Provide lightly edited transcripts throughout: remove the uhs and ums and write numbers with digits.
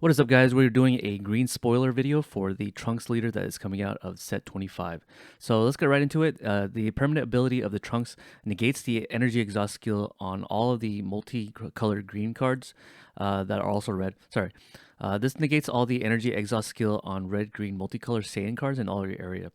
What is up, guys? We're doing a green spoiler video for the Trunks leader that is coming out of set 25. So let's get right into it. The permanent ability of the Trunks negates the energy exhaust skill on all of the multicolored green cards that are also red. Sorry. This negates all the energy exhaust skill on red, green, multicolored Saiyan cards in all your area.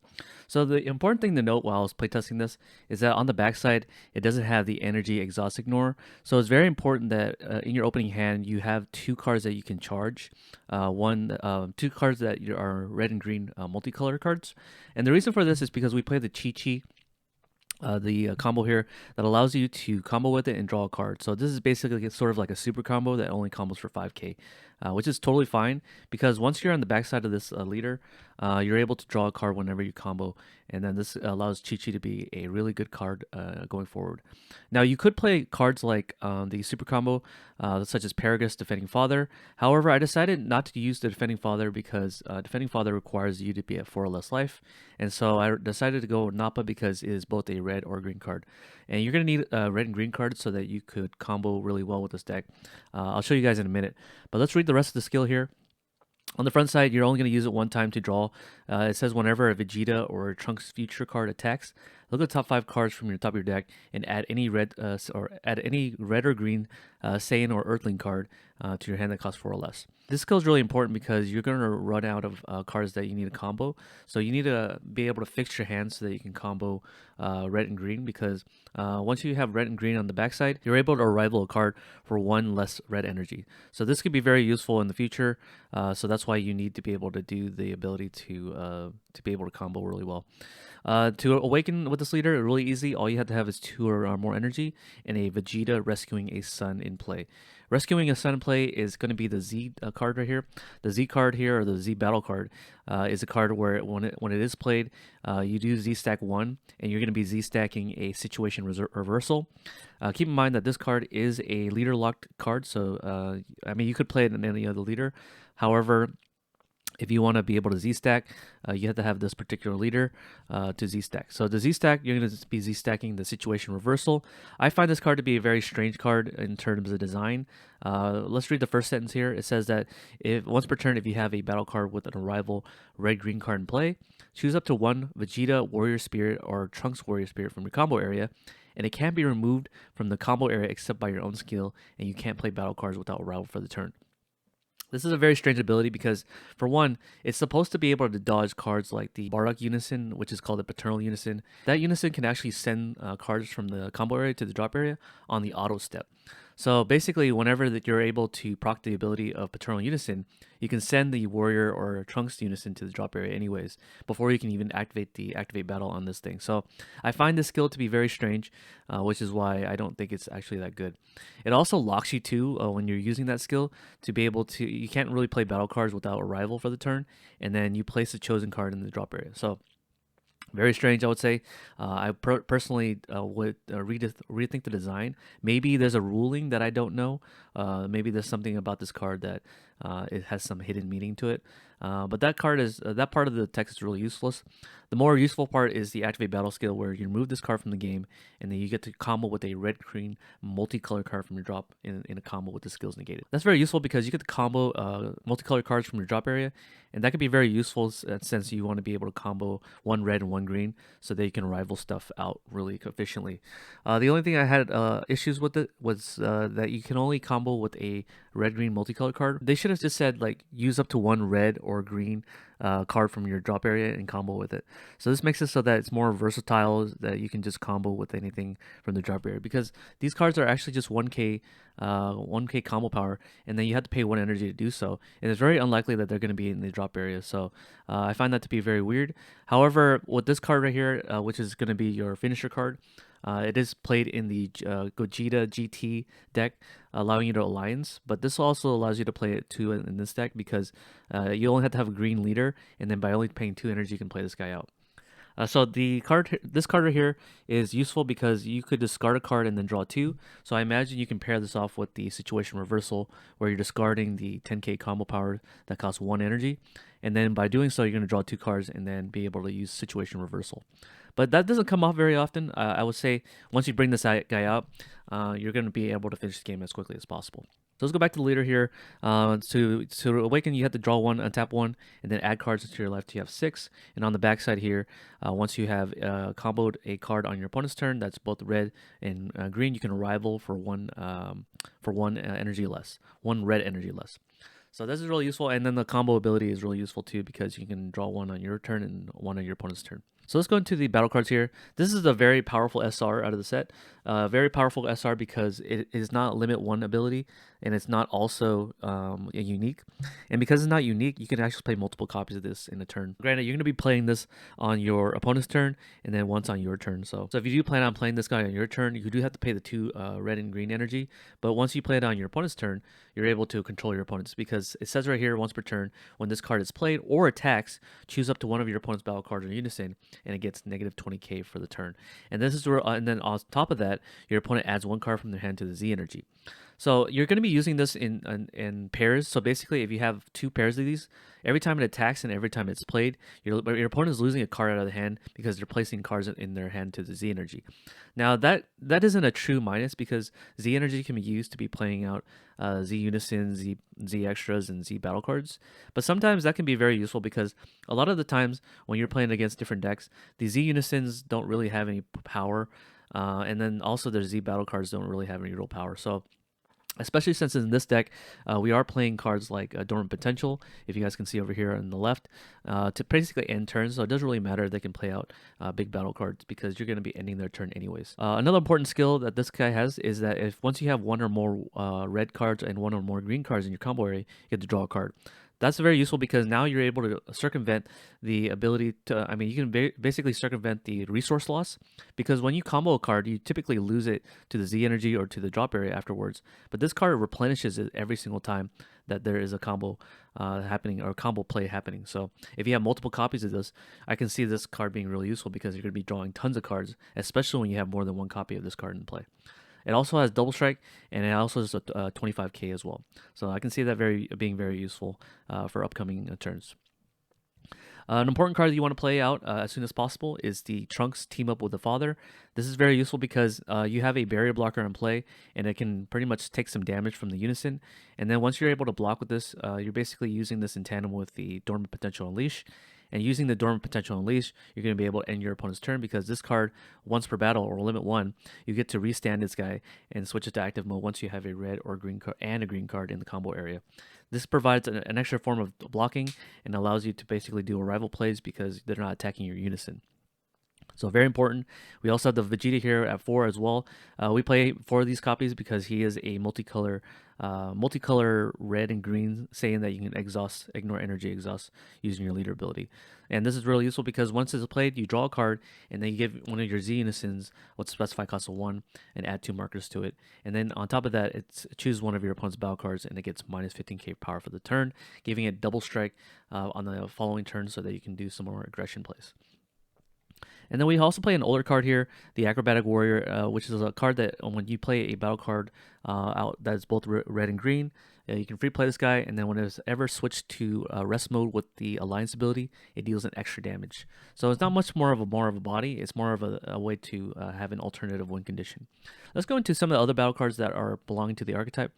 So the important thing to note while I was playtesting this is that on the backside, it doesn't have the energy exhaust ignore. So it's very important that in your opening hand, you have two cards that you can charge. Two cards that are red and green multicolor cards. And the reason for this is because we play the Chi the combo here that allows you to combo with it and draw a card. So this is basically sort of like a super combo that only combos for 5k, which is totally fine because once you're on the backside of this leader, you're able to draw a card whenever you combo, and then this allows Chi to be a really good card going forward. Now you could play cards like the super combo, such as Paragus Defending Father. However, I decided not to use the Defending Father because Defending Father requires you to be at 4 or less life, and so I decided to go with Nappa because it is both a red or green card, and you're gonna need red and green cards so that you could combo really well with this deck. I'll show you guys in a minute, but let's read the rest of the skill here. On the front side, you're only going to use it one time to draw. It says whenever a Vegeta or a Trunks future card attacks, look at the top 5 cards from your top of your deck and add any red or green Saiyan or Earthling card to your hand that costs 4 or less. This skill is really important because you're going to run out of cards that you need to combo. So you need to be able to fix your hand so that you can combo red and green, because once you have red and green on the backside, you're able to rival a card for 1 less red energy. So this could be very useful in the future. So that's why you need to be able to do the ability to be able to combo really well. To awaken with this leader, really easy. All you have to have is 2 or more energy and a Vegeta rescuing a sun in play. Rescuing a sun in play is going to be the Z card right here. The Z card here, or the Z battle card, is a card where when it is played, you do Z stack 1, and you're going to be Z stacking a situation reversal. Keep in mind that this card is a leader locked card, so I mean you could play it in any other leader. However, if you want to be able to Z-stack, you have to have this particular leader to Z-stack. So the Z-stack, you're going to be Z-stacking the situation reversal. I find this card to be a very strange card in terms of design. Let's read the first sentence here. It says that once per turn, if you have a battle card with an arrival red-green card in play, choose up to 1 Vegeta Warrior Spirit or Trunks Warrior Spirit from your combo area, and it can't be removed from the combo area except by your own skill, and you can't play battle cards without arrival for the turn. This is a very strange ability because, for one, it's supposed to be able to dodge cards like the Bardock Unison, which is called the Paternal Unison. That Unison can actually send cards from the combo area to the drop area on the auto step. So basically, whenever that you're able to proc the ability of Paternal Unison, you can send the Warrior or Trunks Unison to the drop area anyways, before you can even activate the Activate Battle on this thing. So I find this skill to be very strange, which is why I don't think it's actually that good. It also locks you too when you're using that skill to be able to, you can't really play battle cards without arrival for the turn, and then you place the chosen card in the drop area. So very strange, I would say. I personally would rethink the design. Maybe there's a ruling that I don't know. Maybe there's something about this card that it has some hidden meaning to it. But that card is that part of the text is really useless. The more useful part is the activate battle skill, where you remove this card from the game, and then you get to combo with a red green multicolor card from your drop in a combo with the skills negated. That's very useful because you get to combo multicolored cards from your drop area, and that could be very useful since you want to be able to combo 1 red and 1 green so that you can rival stuff out really efficiently. The only thing I had issues with it was that you can only combo with a red green multicolored card. They should have just said like use up to 1 red or green card from your drop area and combo with it. So this makes it so that it's more versatile, that you can just combo with anything from the drop area, because these cards are actually just 1k 1k combo power, and then you have to pay 1 energy to do so, and it's very unlikely that they're going to be in the drop area. So I find that to be very weird. However, with this card right here, which is going to be your finisher card, it is played in the Gogeta GT deck, allowing you to alliance, but this also allows you to play it too in this deck because you only have to have a green leader, and then by only paying 2 energy, you can play this guy out. So this card right here is useful because you could discard a card and then draw 2. So I imagine you can pair this off with the situation reversal, where you're discarding the 10k combo power that costs 1 energy, and then by doing so, you're going to draw 2 cards and then be able to use situation reversal. But that doesn't come off very often. I would say once you bring this guy out, you're going to be able to finish the game as quickly as possible. So let's go back to the leader here. To awaken, you have to draw one, untap one, and then add cards to your left. You have 6, and on the back side here, once you have comboed a card on your opponent's turn that's both red and green, you can rival for one energy less, one red energy less. So this is really useful, and then the combo ability is really useful too because you can draw one on your turn and one on your opponent's turn. So let's go into the battle cards here. This is a very powerful SR out of the set. Very powerful SR because it is not limit 1 ability, and it's not also unique. And because it's not unique, you can actually play multiple copies of this in a turn. Granted, you're going to be playing this on your opponent's turn, and then once on your turn. So if you do plan on playing this guy on your turn, you do have to pay the 2 red and green energy. But once you play it on your opponent's turn, you're able to control your opponents because it says right here, once per turn, when this card is played or attacks, choose up to one of your opponent's battle cards in unison, and it gets negative 20k for the turn. And this is where, and then on top of that, your opponent adds 1 card from their hand to the Z energy. So you're going to be using this in pairs. So basically, if you have 2 pairs of these, every time it attacks and every time it's played, your opponent is losing a card out of the hand because they're placing cards in their hand to the Z energy. Now that isn't a true minus because Z energy can be used to be playing out Z unison, Z extras, and Z battle cards. But sometimes that can be very useful because a lot of the times when you're playing against different decks, the Z unisons don't really have any power, and then also their Z battle cards don't really have any real power. So especially since in this deck, we are playing cards like Dormant Potential, if you guys can see over here on the left, to basically end turns. So it doesn't really matter. They can play out big battle cards because you're going to be ending their turn anyways. Another important skill that this guy has is that if once you have 1 or more red cards and 1 or more green cards in your combo area, you get to draw a card. That's very useful because now you're able to circumvent the ability to, I mean, you can basically circumvent the resource loss because when you combo a card, you typically lose it to the Z energy or to the drop area afterwards. But this card replenishes it every single time that there is a combo happening or a combo play happening. So if you have multiple copies of this, I can see this card being really useful because you're going to be drawing tons of cards, especially when you have more than 1 copy of this card in play. It also has double strike, and it also has a 25k as well. So I can see that being very useful for upcoming turns. An important card that you want to play out as soon as possible is the Trunks team up with the father. This is very useful because you have a barrier blocker in play, and it can pretty much take some damage from the unison. And then once you're able to block with this, you're basically using this in tandem with the Dormant Potential Unleash. And using the Dormant Potential Unleash, you're going to be able to end your opponent's turn because this card, once per battle or limit 1, you get to restand this guy and switch it to active mode once you have a red or green card and a green card in the combo area. This provides an extra form of blocking and allows you to basically do arrival plays because they're not attacking your unison. So very important. We also have the Vegeta here at 4 as well. We play 4 of these copies because he is a multicolor red and green, saying that you can ignore energy exhaust using your leader ability. And this is really useful because once it's played, you draw a card, and then you give one of your Z unisons what's specified cost of 1 and add 2 markers to it. And then on top of that, it's choose one of your opponent's battle cards, and it gets minus 15k power for the turn, giving it double strike on the following turn so that you can do some more aggression plays. And then we also play an older card here, the Acrobatic Warrior, which is a card that when you play a battle card out that is both red and green, you can free play this guy, and then when it's ever switched to rest mode with the Alliance ability, it deals an extra damage. So it's not much more of a body, it's more of a way to have an alternative win condition. Let's go into some of the other battle cards that are belonging to the archetype.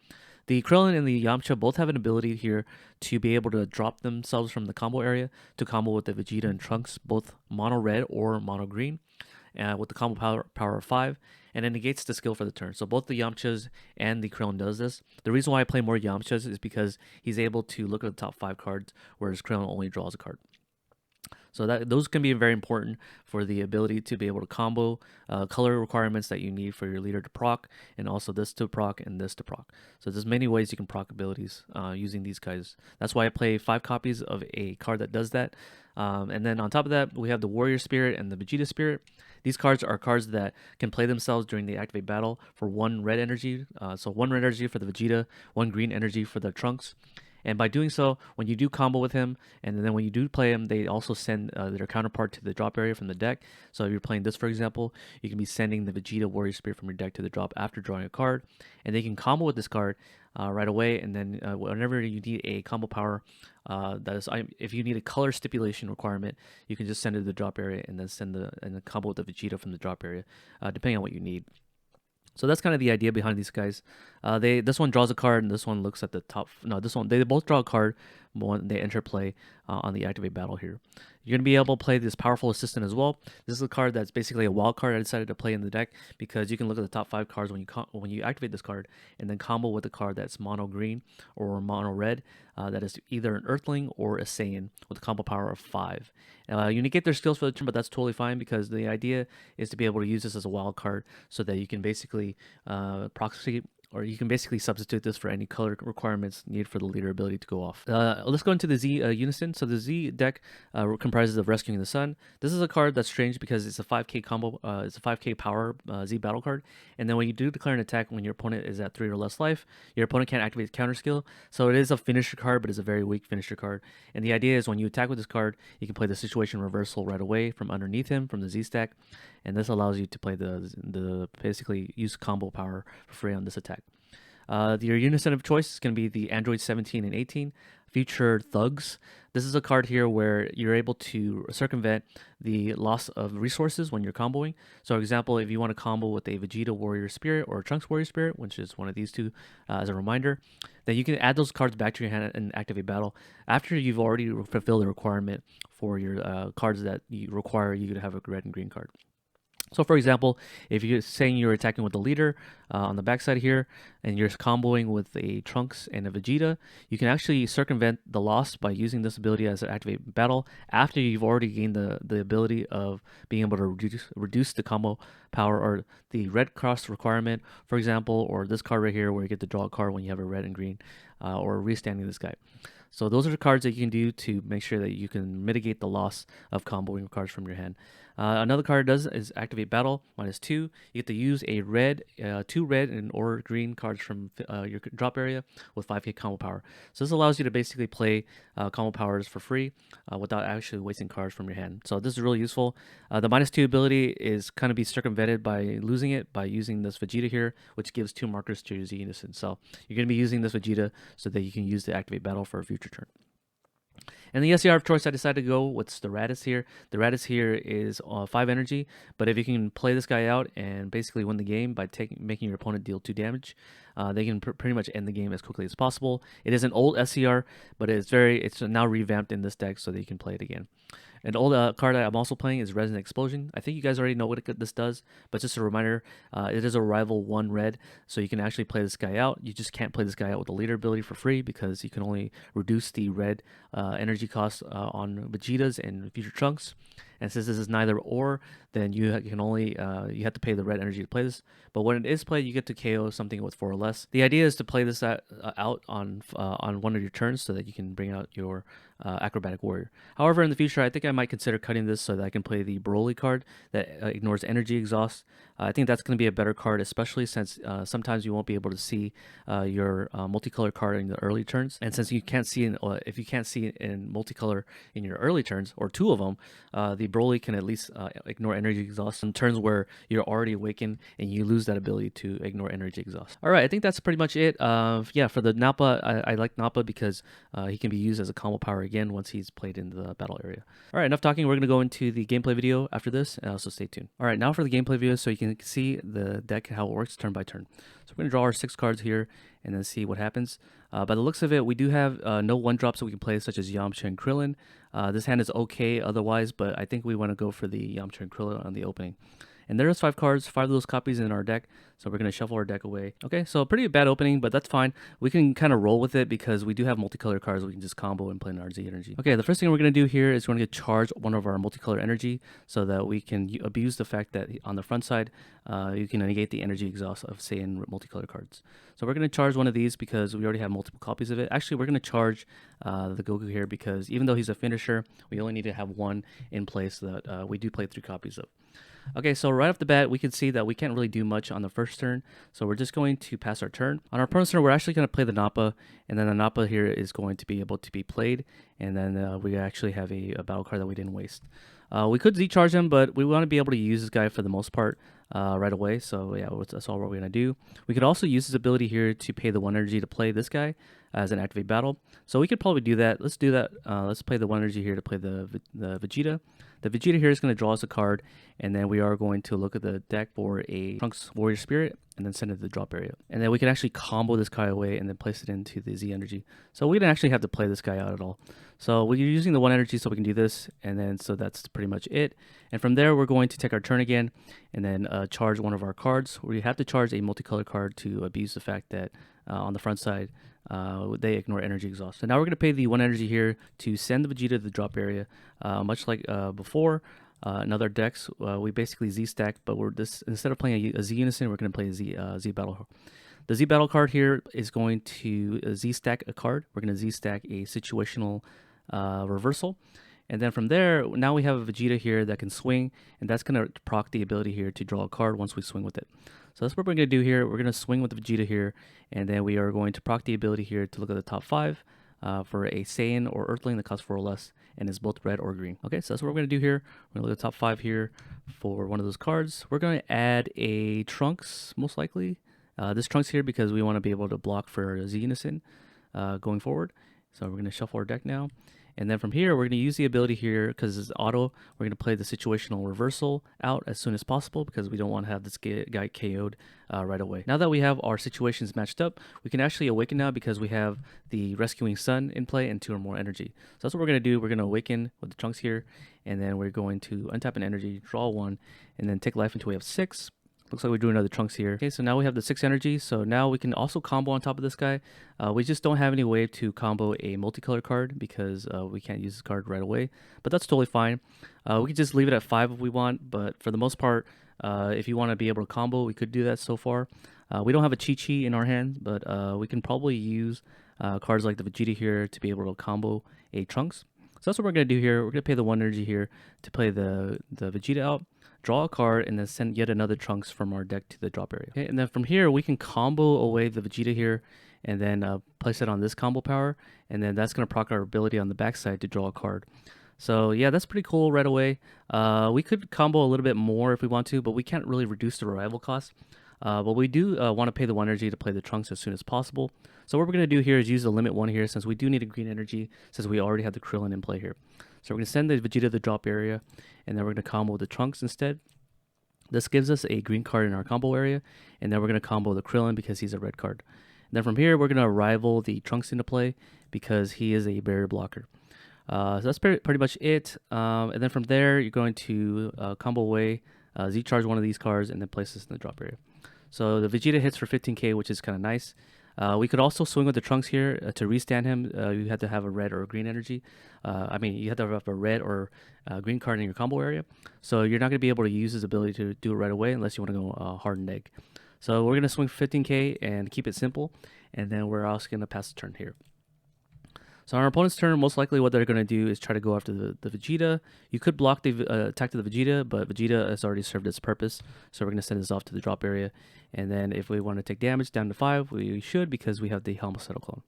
The Krillin and the Yamcha both have an ability here to be able to drop themselves from the combo area to combo with the Vegeta and Trunks, both mono red or mono green, with the combo power of 5, and it negates the skill for the turn. So both the Yamchas and the Krillin does this. The reason why I play more Yamchas is because he's able to look at the top 5 cards, whereas Krillin only draws a card. So those can be very important for the ability to be able to combo color requirements that you need for your leader to proc, and also this to proc and this to proc. So there's many ways you can proc abilities using these guys. That's why I play 5 copies of a card that does that. And then on top of that, we have the Warrior Spirit and the Vegeta Spirit. These cards are cards that can play themselves during the activate battle for 1 red energy. So 1 red energy for the Vegeta, 1 green energy for the Trunks. And by doing so, when you do combo with him, and then when you do play him, they also send their counterpart to the drop area from the deck. So if you're playing this, for example, you can be sending the Vegeta Warrior Spirit from your deck to the drop after drawing a card. And they can combo with this card right away. And then whenever you need a combo power, if you need a color stipulation requirement, you can just send it to the drop area and then send the combo with the Vegeta from the drop area, depending on what you need. So that's kind of the idea behind these guys. This one draws a card, and this one looks at the top. No, this one they both draw a card when they enter play on the activate battle here. You're gonna be able to play this powerful assistant as well. This is a card that's basically a wild card I decided to play in the deck because you can look at the top 5 cards when you activate this card, and then combo with a card that's mono green or mono red. That is either an Earthling or a Saiyan with a combo power of 5. You negate their skills for the turn, but that's totally fine because the idea is to be able to use this as a wild card so that you can basically proxy, or you can basically substitute this for any color requirements needed for the leader ability to go off. Let's go into the Z Unison. So the Z deck comprises of Rescuing the Sun. This is a card that's strange because it's a 5k combo, it's a 5k power Z battle card. And then when you do declare an attack when your opponent is at 3 or less life, your opponent can't activate the counter skill. So it is a finisher card, but it's a very weak finisher card. And the idea is when you attack with this card, you can play the situation reversal right away from underneath him from the Z stack. And this allows you to play the basically use combo power for free on this attack. Your unison of choice is going to be the Android 17 and 18 Future Thugs. This is a card here where you're able to circumvent the loss of resources when you're comboing. So, for example, if you want to combo with a Vegeta Warrior Spirit or a Trunks Warrior Spirit, which is one of these two as a reminder, then you can add those cards back to your hand and activate battle after you've already fulfilled the requirement for your cards that you require you to have a red and green card. So, for example, if you're saying you're attacking with the leader on the backside here, and you're comboing with a Trunks and a Vegeta, you can actually circumvent the loss by using this ability as an activate battle after you've already gained the ability of being able to reduce the combo power or the red cross requirement, for example, or this card right here where you get to draw a card when you have a red and green, or restanding this guy. So those are the cards that you can do to make sure that you can mitigate the loss of comboing cards from your hand. Another card does is activate battle -2. You get to use a red, 2 red and or green cards from your drop area with 5k combo power. So this allows you to basically play combo powers for free without actually wasting cards from your hand. So this is really useful. The -2 ability is kind of be circumvented by losing it by using this Vegeta here, which gives 2 markers to your Z Unison. So you're going to be using this Vegeta so that you can use the activate battle for a future turn. And the SCR of choice, I decided to go with the Raditz here. The Raditz here is 5 energy, but if you can play this guy out and basically win the game by making your opponent deal 2 damage, they can pretty much end the game as quickly as possible. It is an old SCR, but it's now revamped in this deck so that you can play it again. An old card that I'm also playing is Resonant Explosion. I think you guys already know what this does, but just a reminder, it is a rival 1 red, so you can actually play this guy out. You just can't play this guy out with the leader ability for free because you can only reduce the red energy cost on Vegetas and future Trunks. And since this is neither or, then you can only you have to pay the red energy to play this. But when it is played, you get to KO something with 4 or less. The idea is to play this out on one of your turns so that you can bring out your acrobatic warrior. However, in the future, I think I might consider cutting this so that I can play the Broly card that ignores energy exhaust. I think that's going to be a better card, especially since sometimes you won't be able to see your multicolor card in the early turns. And since you can't see if you can't see it in multicolor in your early turns, or 2 of them, the Broly can at least ignore energy exhaust in turns where you're already awakened and you lose that ability to ignore energy exhaust. All right, I think that's pretty much it. Yeah, for the Nappa, I like Nappa because he can be used as a combo power again once he's played in the battle area. All right, enough talking. We're going to go into the gameplay video after this, so stay tuned. All right, now for the gameplay video so you can see the deck, how it works turn by turn. So we're going to draw our 6 cards here and then see what happens. By the looks of it, we do have no 1-drops that we can play, such as Yamcha and Krillin. This hand is okay otherwise, but I think we want to go for the Yamcha and Krillin on the opening. And there's 5 cards, 5 of those copies in our deck. So we're going to shuffle our deck away. Okay, so pretty bad opening, but that's fine. We can kind of roll with it because we do have multicolor cards. We can just combo and play in our Z energy. Okay, the first thing we're going to do here is we're going to charge one of our multicolor energy so that we can abuse the fact that on the front side, you can negate the energy exhaust of, say, in multicolor cards. So we're going to charge one of these because we already have multiple copies of it. Actually, we're going to charge the Goku here because even though he's a finisher, we only need to have 1 in place so that we do play 3 copies of. Okay, so right off the bat, we can see that we can't really do much on the first turn, so we're just going to pass our turn. On our opponent's turn, we're actually going to play the Nappa, and then the Nappa here is going to be able to be played, and then we actually have a battle card that we didn't waste. We could Z-charge him, but we want to be able to use this guy for the most part right away, so yeah, that's all we're going to do. We could also use his ability here to pay the 1 energy to play this guy. as an activate battle. So we could probably do that. Let's do that. Let's play the 1 energy here to play the Vegeta. The Vegeta here is going to draw us a card, and then we are going to look at the deck for a Trunks Warrior Spirit, and then send it to the drop area. And then we can actually combo this guy away and then place it into the Z energy. So we didn't actually have to play this guy out at all. So we're using the 1 energy so we can do this, and then so that's pretty much it. And from there, we're going to take our turn again, and then charge one of our cards. We have to charge a multicolor card to abuse the fact that on the front side, they ignore energy exhaust. So now we're going to pay the 1 energy here to send the Vegeta to the drop area. Much like before, in other decks, we basically Z stack, but instead of playing a Z Unison, we're going to play a Z Battle. The Z Battle card here is going to Z stack a card. We're going to Z stack a situational reversal. And then from there, now we have a Vegeta here that can swing, and that's going to proc the ability here to draw a card once we swing with it. So that's what we're going to do here. We're going to swing with the Vegeta here, and then we are going to proc the ability here to look at the top 5 for a Saiyan or Earthling that costs 4 or less and is both red or green. Okay, so that's what we're going to do here. We're going to look at the top 5 here for one of those cards. We're going to add a Trunks, most likely. This Trunks here because we want to be able to block for Z Unison going forward. So we're going to shuffle our deck now. And then from here, we're going to use the ability here because it's auto. We're going to play the situational reversal out as soon as possible because we don't want to have this guy KO'd right away. Now that we have our situations matched up, we can actually awaken now because we have the rescuing sun in play and 2 or more energy. So that's what we're going to do. We're going to awaken with the Trunks here, and then we're going to untap an energy, draw 1, and then take life until we have 6. Looks like we do another Trunks here. Okay, so now we have the 6 energy. So now we can also combo on top of this guy. We just don't have any way to combo a multicolor card because we can't use this card right away. But that's totally fine. We could just leave it at 5 if we want. But for the most part, if you want to be able to combo, we could do that so far. We don't have a Chi-Chi in our hand, but we can probably use cards like the Vegeta here to be able to combo a Trunks. So that's what we're going to do here. We're going to pay the 1 energy here to play the Vegeta out, draw a card, and then send yet another Trunks from our deck to the drop area. Okay, and then from here, we can combo away the Vegeta here and then place it on this combo power, and then that's going to proc our ability on the backside to draw a card. So yeah, that's pretty cool right away. We could combo a little bit more if we want to, but we can't really reduce the arrival cost. But we do want to pay the 1 energy to play the Trunks as soon as possible. So what we're going to do here is use the limit 1 here since we do need a green energy since we already have the Krillin in play here. So we're going to send the Vegeta to the drop area, and then we're going to combo the Trunks instead. This gives us a green card in our combo area, and then we're going to combo the Krillin because he's a red card. And then from here, we're going to rival the Trunks into play because he is a barrier blocker. So that's pretty much it. And then from there, you're going to combo away, Z-charge one of these cards, and then place this in the drop area. So the Vegeta hits for 15k, which is kind of nice. We could also swing with the Trunks here to restand him. You have to have a red or a green energy. I mean, you have to have a red or green card in your combo area. So you're not going to be able to use his ability to do it right away unless you want to go hardened egg. So we're going to swing for 15k and keep it simple. And then we're also going to pass the turn here. So on our opponent's turn, most likely what they're going to do is try to go after the Vegeta. You could block the attack to the Vegeta, but Vegeta has already served its purpose. So we're going to send this off to the drop area. And then if we want to take damage down to 5, we should because we have the Homicidal clone.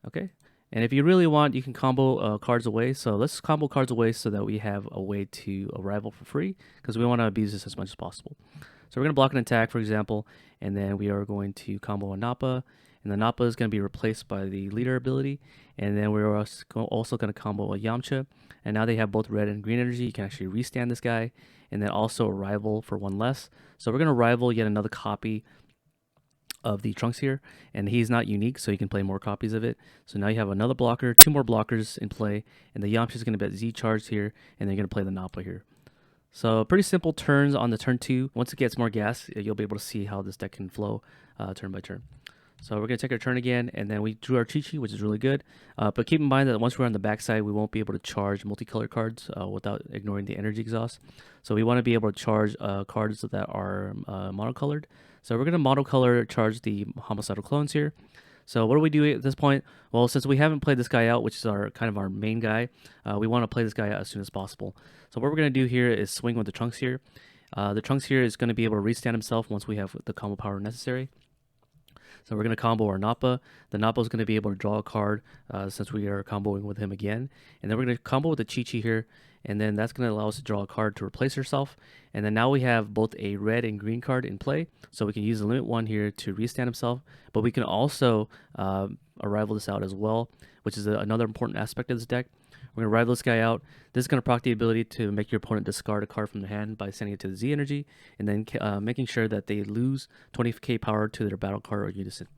Okay. And if you really want, you can combo cards away. So let's combo cards away so that we have a way to rival for free because we want to abuse this as much as possible. So we're going to block an attack, for example, and then we are going to combo a Nappa. And the Nappa is going to be replaced by the leader ability. And then we're also going to combo a Yamcha. And now they have both red and green energy. You can actually restand this guy. And then also a rival for 1 less. So we're going to rival yet another copy of the Trunks here. And he's not unique, so you can play more copies of it. So now you have another blocker, 2 more blockers in play. And the Yamcha is going to be Z charged here. And then you're going to play the Nappa here. So pretty simple turns on the turn 2. Once it gets more gas, you'll be able to see how this deck can flow turn by turn. So we're going to take our turn again, and then we drew our Chi-Chi, which is really good. But keep in mind that once we're on the backside, we won't be able to charge multicolor cards without ignoring the energy exhaust. So we want to be able to charge cards that are monocolored. So we're going to monocolor charge the Homicidal clones here. So what do we do at this point? Well, since we haven't played this guy out, which is our kind of our main guy, we want to play this guy out as soon as possible. So what we're going to do here is swing with the Trunks here. The Trunks here is going to be able to restand himself once we have the combo power necessary. So we're going to combo our Nappa. The Nappa is going to be able to draw a card since we are comboing with him again. And then we're going to combo with the Chi-Chi here. and then that's going to allow us to draw a card to replace herself. And then now we have both a red and green card in play, so we can use the limit 1 here to restand himself, but we can also arrival this out as well, which is another important aspect of this deck. We're going to rival this guy out. This is going to proc the ability to make your opponent discard a card from their hand by sending it to the Z energy, and then making sure that they lose 20k power to their battle card or unison.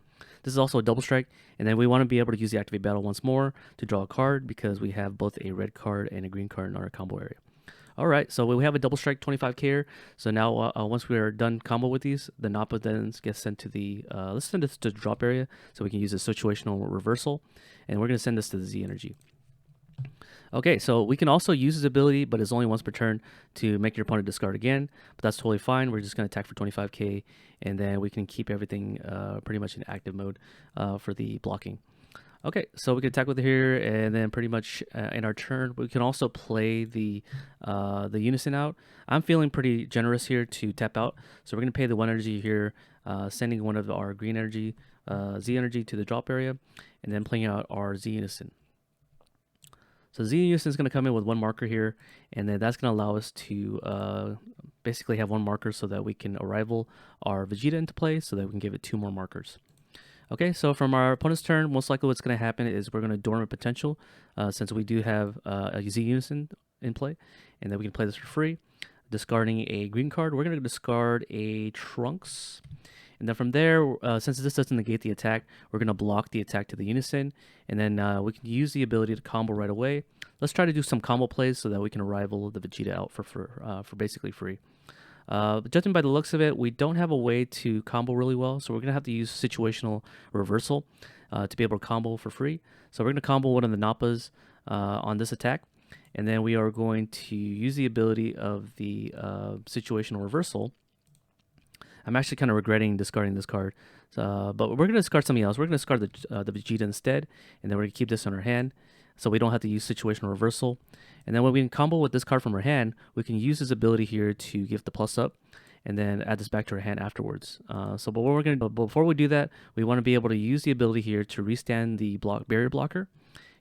This is also a double strike, and then we want to be able to use the activate battle once more to draw a card because we have both a red card and a green card in our combo area. All right, so we have a double strike 25k here. So now once we are done combo with these, the Nappa then gets sent to the, let's send this to the drop area so we can use a situational reversal, and we're going to send this to the Z energy. Okay, so we can also use his ability, but it's only once per turn to make your opponent discard again, but that's totally fine. We're just going to attack for 25k, and then we can keep everything pretty much in active mode for the blocking. Okay, so we can attack with it here, and then pretty much in our turn, we can also play the unison out. I'm feeling pretty generous here to tap out, so we're going to pay the 1 energy here, sending one of our green energy, Z energy to the drop area, and then playing out our Z unison. So Z unison is going to come in with 1 marker here, and then that's going to allow us to basically have 1 marker so that we can arrival our Vegeta into play so that we can give it 2 more markers. Okay, so from our opponent's turn, most likely what's going to happen is we're going to dormant potential since we do have a Z unison in play, and then we can play this for free. Discarding a green card, we're going to discard a Trunks. And then from there, since this doesn't negate the attack, we're going to block the attack to the unison, and then we can use the ability to combo right away. Let's try to do some combo plays so that we can rival the Vegeta out for basically free. Judging by the looks of it, we don't have a way to combo really well, so we're going to have to use situational reversal to be able to combo for free. So we're going to combo one of the Nappas on this attack, and then we are going to use the ability of the situational reversal. I'm actually kind of regretting discarding this card, but we're going to discard something else. We're going to discard the Vegeta instead, and then we're going to keep this in our hand, so we don't have to use situational reversal. And then when we can combo with this card from our hand, we can use this ability here to give the plus up, and then add this back to our hand afterwards. But what we're going to do before we do that, we want to be able to use the ability here to restand the barrier blocker,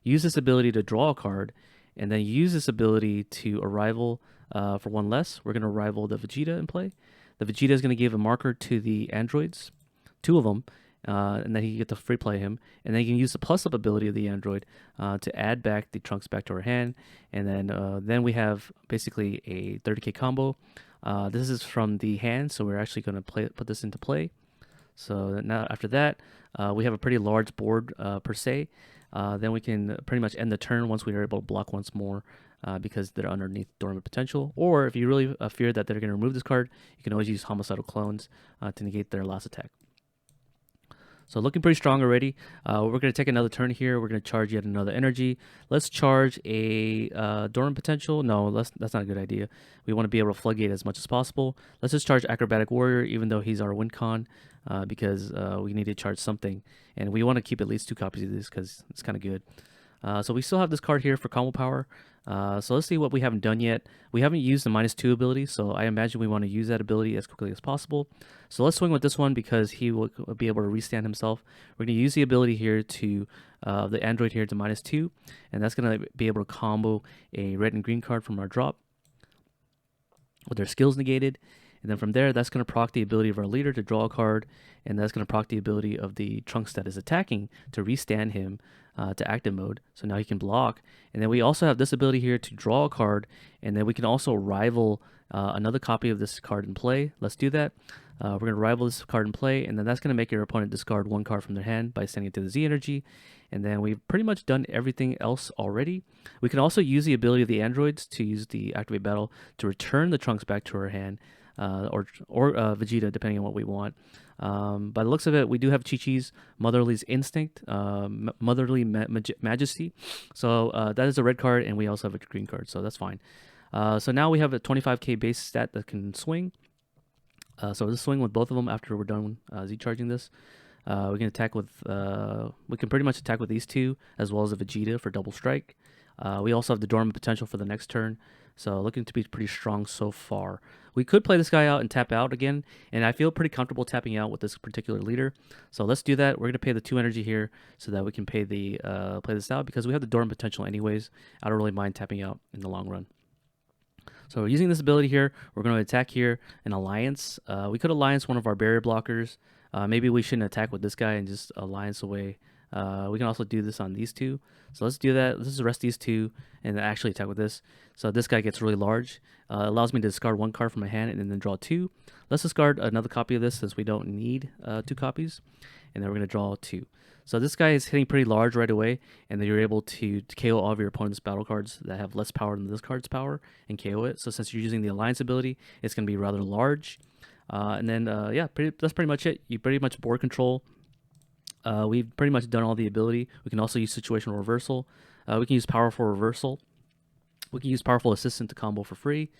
use this ability to draw a card, and then use this ability to arrival for 1 less. We're going to arrival the Vegeta in play. The Vegeta is going to give a marker to the androids, 2 of them, and then you get to free play him. And then you can use the plus up ability of the android to add back the Trunks back to our hand. And then we have basically a 30k combo. This is from the hand, so we're actually going to put this into play. So now after that, we have a pretty large board per se. Then we can pretty much end the turn once we are able to block once more. Because they're underneath dormant potential, or if you really fear that they're going to remove this card, you can always use homicidal clones to negate their last attack. So looking pretty strong already. We're going to take another turn here. We're going to charge yet another energy. Let's charge a dormant potential. No, that's not a good idea. We want to be able to floodgate as much as possible. Let's just charge acrobatic warrior, even though he's our win con, because we need to charge something, and we want to keep at least 2 copies of this because it's kind of good. So we still have this card here for combo power. So let's see what we haven't done yet. We haven't used the -2 ability, so I imagine we want to use that ability as quickly as possible. So let's swing with this one because he will be able to restand himself. We're going to use the ability here to the android here to -2, and that's going to be able to combo a red and green card from our drop with their skills negated. And then from there, that's going to proc the ability of our leader to draw a card, and that's going to proc the ability of the Trunks that is attacking to restand him to active mode. So now he can block. And then we also have this ability here to draw a card, and then we can also rival another copy of this card in play. Let's do that. We're going to rival this card in play, and then that's going to make your opponent discard 1 card from their hand by sending it to the Z energy. And then we've pretty much done everything else already. We can also use the ability of the androids to use the activate battle to return the Trunks back to our hand. Or Vegeta, depending on what we want. By the looks of it, we do have Chi-Chi's Motherly's Instinct, Motherly Majesty. So that is a red card, and we also have a green card, so that's fine. So now we have a 25k base stat that can swing. So let's swing with both of them after we're done Z-charging this. We can attack with, we can pretty much attack with these 2, as well as a Vegeta for double strike. We also have the dormant potential for the next turn, so looking to be pretty strong so far. We could play this guy out and tap out again, and I feel pretty comfortable tapping out with this particular leader. So let's do that. We're going to pay the 2 energy here so that we can pay the play this out because we have the dormant potential anyways. I don't really mind tapping out in the long run. So using this ability here, we're going to attack here an alliance. We could alliance one of our barrier blockers. Maybe we shouldn't attack with this guy and just alliance away. We can also do this on these two. So let's do that. Let's arrest these two and actually attack with this. So this guy gets really large. Allows me to discard one card from my hand and then draw two. Let's discard another copy of this since we don't need two copies. And then we're going to draw two. So this guy is hitting pretty large right away, and then you're able to KO all of your opponent's battle cards that have less power than this card's power and KO it. So since you're using the Alliance ability, it's going to be rather large. And then, yeah, that's pretty much it. You pretty much board control. We've pretty much done all the ability. We can also use Situational Reversal. We can use Powerful Reversal. We can use Powerful Assistant to combo for free.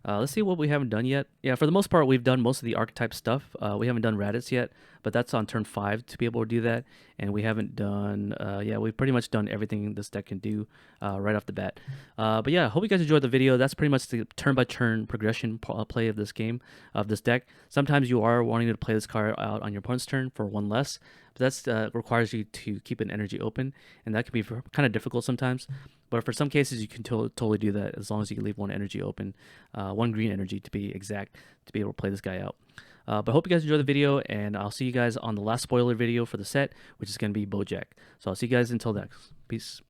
Let's see what we haven't done yet. Yeah, for the most part, we've done most of the archetype stuff. We haven't done Raditz yet, but that's on turn 5 to be able to do that. And we haven't done, yeah, we've pretty much done everything this deck can do right off the bat. But yeah, hope you guys enjoyed the video. That's pretty much the turn-by-turn progression play of this game, of this deck. Sometimes you are wanting to play this card out on your opponent's turn for one less, but that requires you to keep an energy open, and that can be kind of difficult sometimes. But for some cases, you can totally do that as long as you can leave one energy open, one green energy to be exact, to be able to play this guy out. But I hope you guys enjoyed the video, and I'll see you guys on the last spoiler video for the set, which is going to be Bojack. So I'll see you guys until next. Peace.